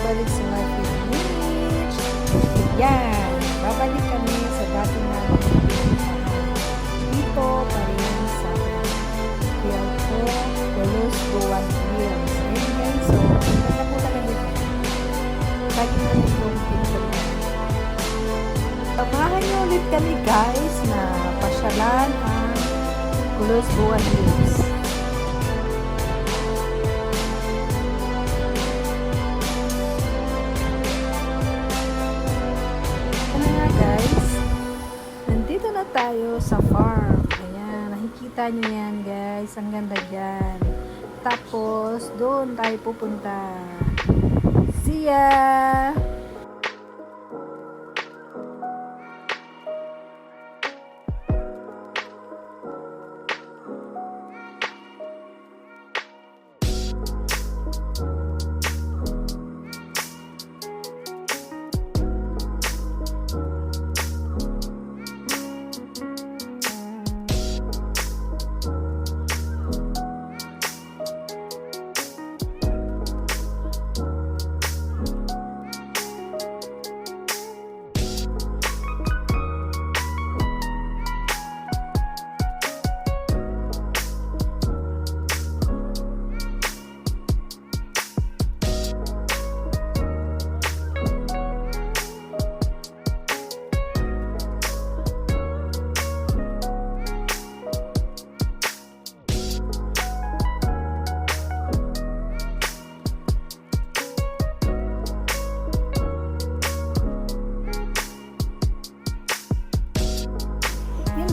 babalik sa Life Beach. Yan, babalik kami sa dati namin pinuntahan. Dito pa rin sa Colosboa Hills. Ayun guys, so ganda po talaga dito. Lagi namin itong pinuntahan. Samahan niyo ulit kami guys na pasyalan ang Colosboa Hills. Guys, nandito na tayo sa farm. Ayan, nakikita nyo yan guys, ang ganda dyan. Tapos doon tayo pupunta. See ya!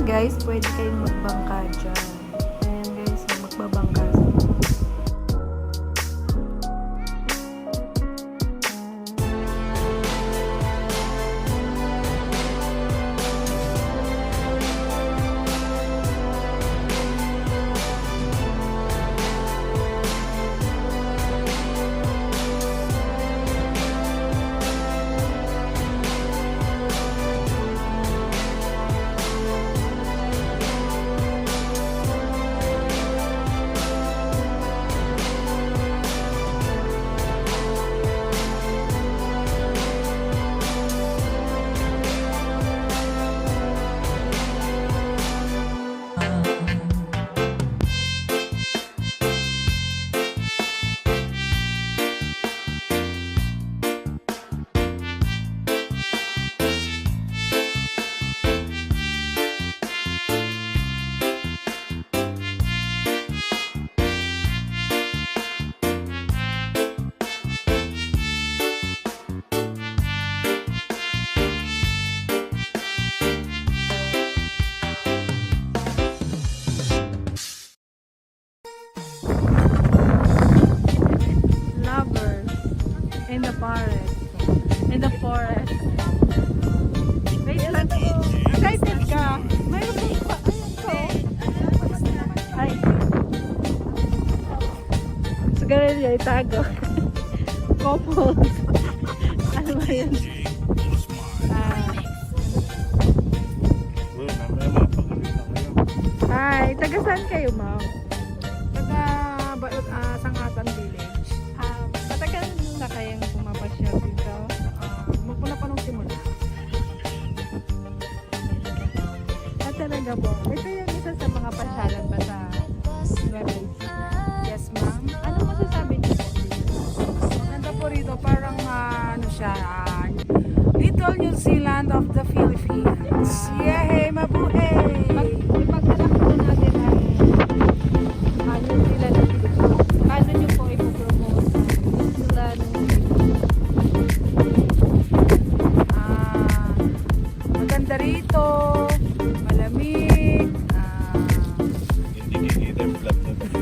Guys, pwede kayong magbangka dyan. Ayan guys, magbabangka. In the forest. Wait lang. Excited ka? Mayroon pa. Ay. So, ganun yun. Itago. Couples. Ano ba yun? Hi. Taga saan kayo, ma'am? Taga Sangatan Village. Matagal na kayang pumapasyal dito? Magmula pa nung simula. Talaga po. Ito yung isa sa mga pasyalan ba sa nueva? Yes, ma'am. Ano masasabi niyo po dito? Maganda po rito. Parang ano siya, Little New Zealand of the Philippines. Yay! Mabuhay! Ipag-anak po natin ang New Zealand ng Pilipinas. Paano niyo po ipopromote ang New Zealand? Maganda rito. Malamig. Hindi kikita yung vlog na ito.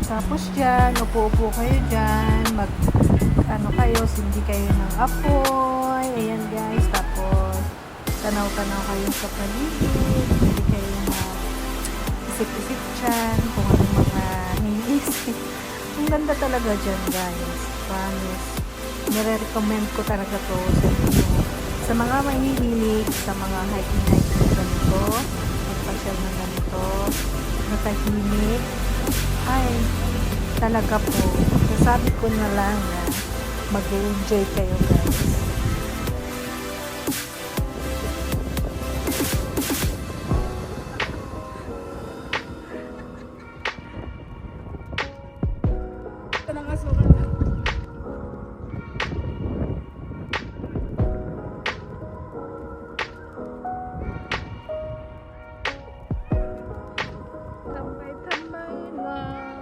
Tapos dyan, upo-upo kayo dyan, ano kayo, sindi kayo ng apoy, ayan guys, tapos tanaw-tanaw kayo sa paligid, hindi kayo isip-isip dyan, kung ano mga iniisip. Ang ganda talaga dyan guys, promise. Nire-recommend ko talaga to sa inyo. Sa mga mahihilig, sa mga hiking na ganito, magpasyal na ganito, natahimik, ay, talaga po, sasabi ko na lang na mag-enjoy kayo guys. Ito na nga sukat. Tambay-tambay lang.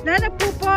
Nana pupo.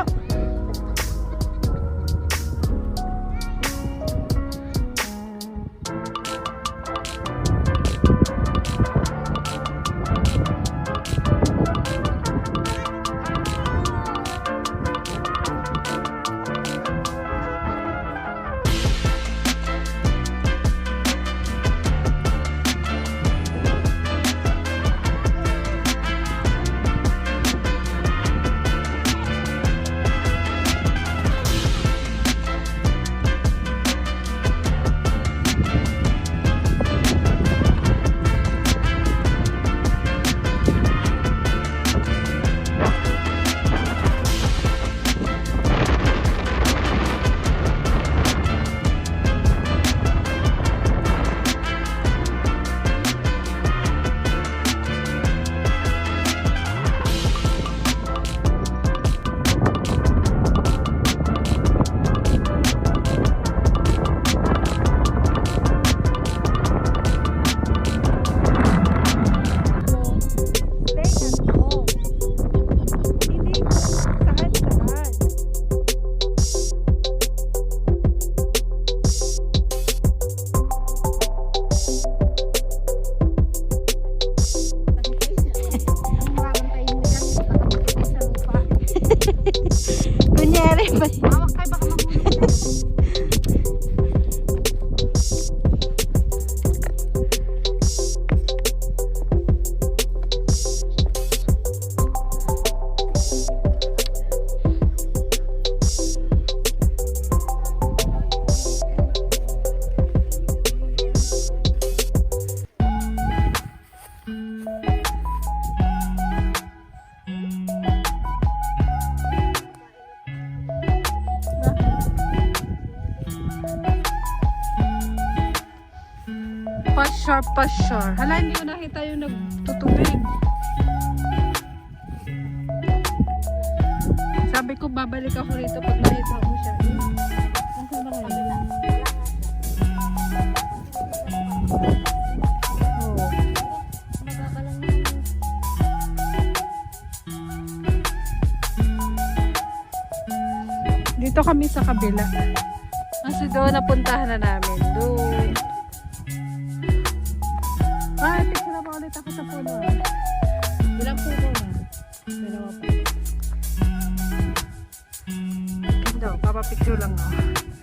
Kunyari ba? Hawak kayo baka mahulog. Pasyar. Hala, hindi ko nakita yung nagtutubig. Sabi ko, babalik ako rito pag nakita ko siya. Nasaan ba kayo? Oh. Dito kami sa kabila. Kasi doon napuntahan na namin. Doon. Ah, picture na pa ulit ako sa puno. Ilang puno na? Dalawa pa. Ganda, papapicture lang ako.